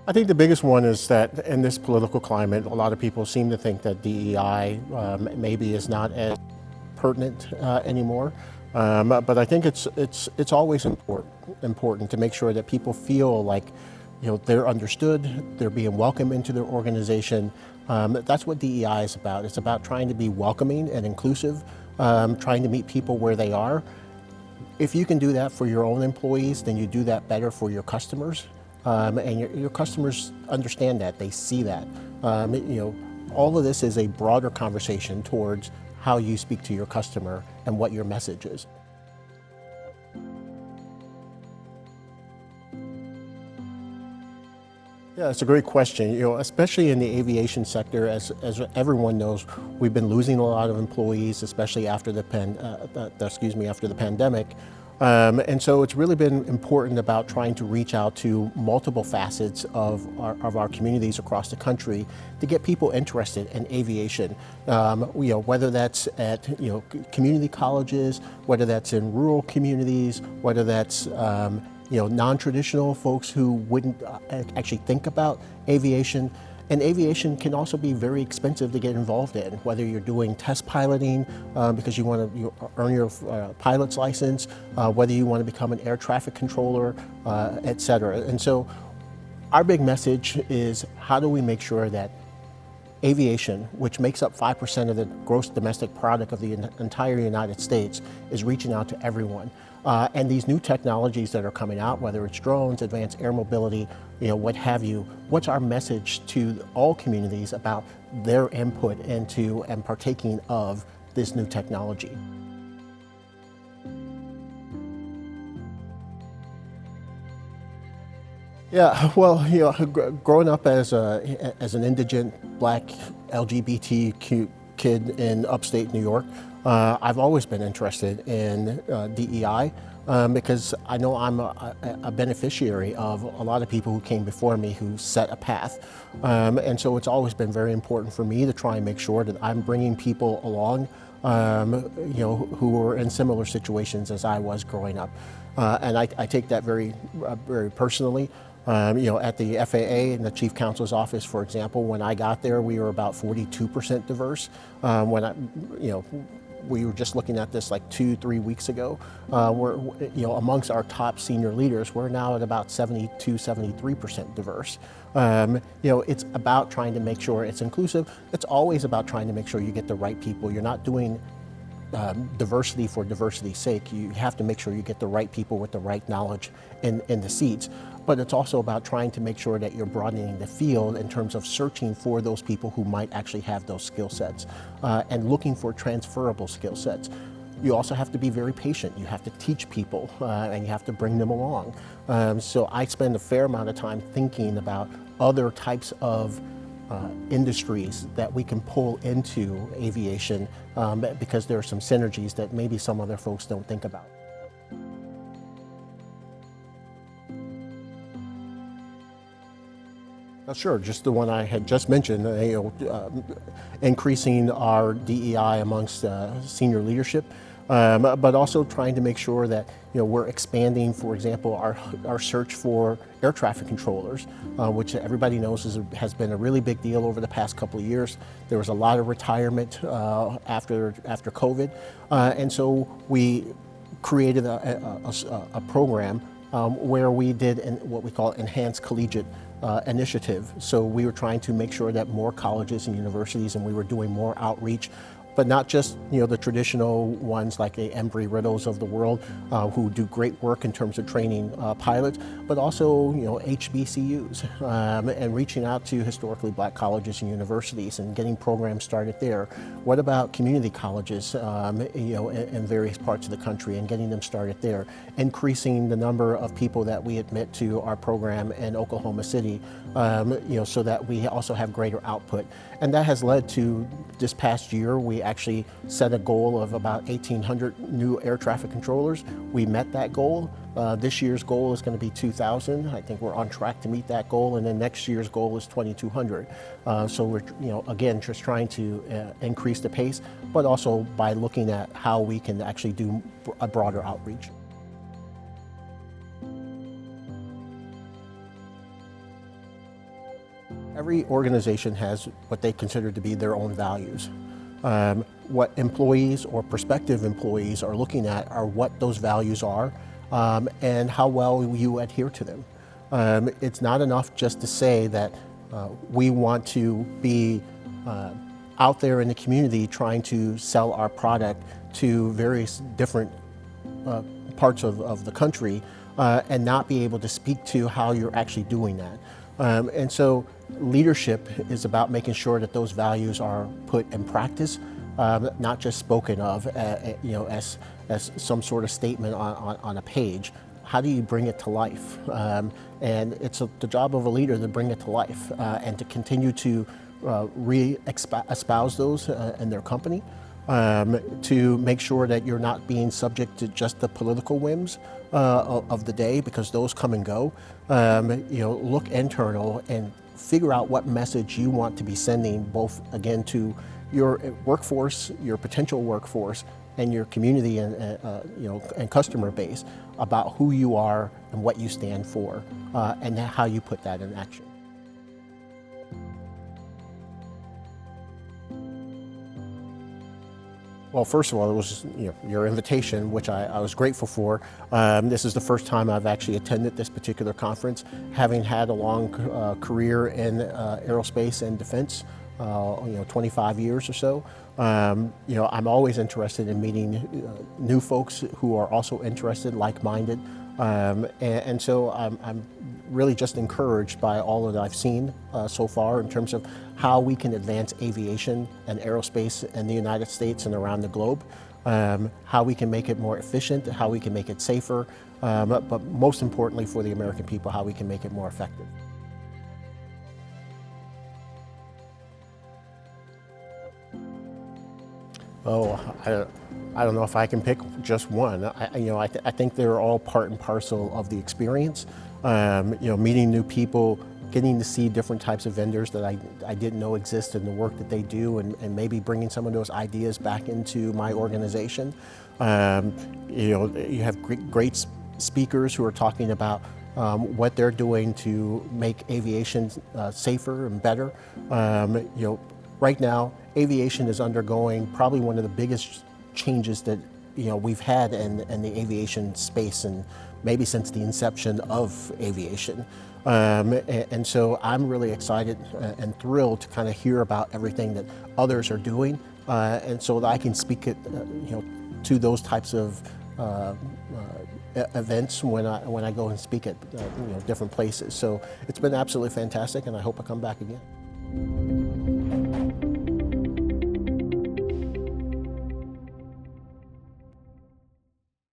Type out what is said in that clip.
I think the biggest one is that in this political climate, a lot of people seem to think that DEI maybe is not as pertinent anymore. But I think it's always important to make sure that people feel like they're understood, they're being welcomed into their organization. That's what DEI is about. It's about trying to be welcoming and inclusive, trying to meet people where they are. If you can do that for your own employees, then you do that better for your customers. And your customers understand that, they see that. All of this is a broader conversation towards how you speak to your customer and what your message is. Yeah, it's a great question. Especially in the aviation sector, as everyone knows, we've been losing a lot of employees, especially after the pandemic. And so it's really been important about trying to reach out to multiple facets of our communities across the country to get people interested in aviation. Whether that's at community colleges, whether that's in rural communities, whether that's non-traditional folks who wouldn't actually think about aviation. And aviation can also be very expensive to get involved in, whether you're doing test piloting because you want to earn your pilot's license, whether you want to become an air traffic controller, et cetera. And so our big message is, how do we make sure that aviation, which makes up 5% of the gross domestic product of the entire United States, is reaching out to everyone. And these new technologies that are coming out, whether it's drones, advanced air mobility, what have you, what's our message to all communities about their input into and partaking of this new technology? Yeah, well, growing up as an indigent Black LGBTQ kid in upstate New York, I've always been interested in DEI because I know I'm a beneficiary of a lot of people who came before me who set a path. And so it's always been very important for me to try and make sure that I'm bringing people along who were in similar situations as I was growing up. And I take that very personally. At the FAA and the Chief Counsel's office, for example, when I got there, we were about 42% diverse. We were just looking at this like 2-3 weeks ago. Amongst our top senior leaders, we're now at about 72-73% diverse. It's about trying to make sure it's inclusive. It's always about trying to make sure you get the right people. You're not doing diversity for diversity's sake. You have to make sure you get the right people with the right knowledge in the seats. But it's also about trying to make sure that you're broadening the field in terms of searching for those people who might actually have those skill sets and looking for transferable skill sets. You also have to be very patient. You have to teach people and you have to bring them along. So I spend a fair amount of time thinking about other types of industries that we can pull into aviation because there are some synergies that maybe some other folks don't think about. Sure, just the one I had just mentioned, increasing our DEI amongst senior leadership, but also trying to make sure that we're expanding, for example, our search for air traffic controllers, which everybody knows has been a really big deal over the past couple of years. There was a lot of retirement after COVID, and so we created a program where we did what we call enhanced collegiate initiative. So we were trying to make sure that more colleges and universities, and we were doing more outreach, but not just the traditional ones like the Embry-Riddles of the world who do great work in terms of training pilots, but also HBCUs and reaching out to historically Black colleges and universities and getting programs started there. What about community colleges in various parts of the country and getting them started there? Increasing the number of people that we admit to our program in Oklahoma City, so that we also have greater output. And that has led to, this past year, we actually set a goal of about 1,800 new air traffic controllers. We met that goal. This year's goal is going to be 2,000. I think we're on track to meet that goal, and then next year's goal is 2,200. So we're, again, just trying to increase the pace, but also by looking at how we can actually do a broader outreach. Every organization has what they consider to be their own values. What employees or prospective employees are looking at are what those values are and how well you adhere to them. It's not enough just to say that we want to be out there in the community trying to sell our product to various different parts of the country and not be able to speak to how you're actually doing that. And so leadership is about making sure that those values are put in practice, not just spoken of as some sort of statement on a page. How do you bring it to life? And it's the job of a leader to bring it to life and to continue to espouse those in their company, to make sure that you're not being subject to just the political whims of the day, because those come and go. Look internal and figure out what message you want to be sending, both again to your workforce, your potential workforce, and your community and customer base about who you are and what you stand for, and how you put that in action. Well, first of all, it was your invitation, which I was grateful for. This is the first time I've actually attended this particular conference, having had a long career in aerospace and defense, 25 years or so. I'm always interested in meeting new folks who are also interested, like-minded, and so I'm really just encouraged by all that I've seen so far in terms of how we can advance aviation and aerospace in the United States and around the globe, how we can make it more efficient, how we can make it safer, but most importantly for the American people, how we can make it more effective. Oh, I don't know if I can pick just one. I think they're all part and parcel of the experience. Meeting new people, getting to see different types of vendors that I didn't know existed in the work that they do, and maybe bringing some of those ideas back into my organization. You have great speakers who are talking about what they're doing to make aviation safer and better. Right now, aviation is undergoing probably one of the biggest changes that we've had in the aviation space, and maybe since the inception of aviation. And so I'm really excited and thrilled to kind of hear about everything that others are doing, and so that I can speak it, to those types of events when I go and speak at different places. So it's been absolutely fantastic, and I hope I come back again.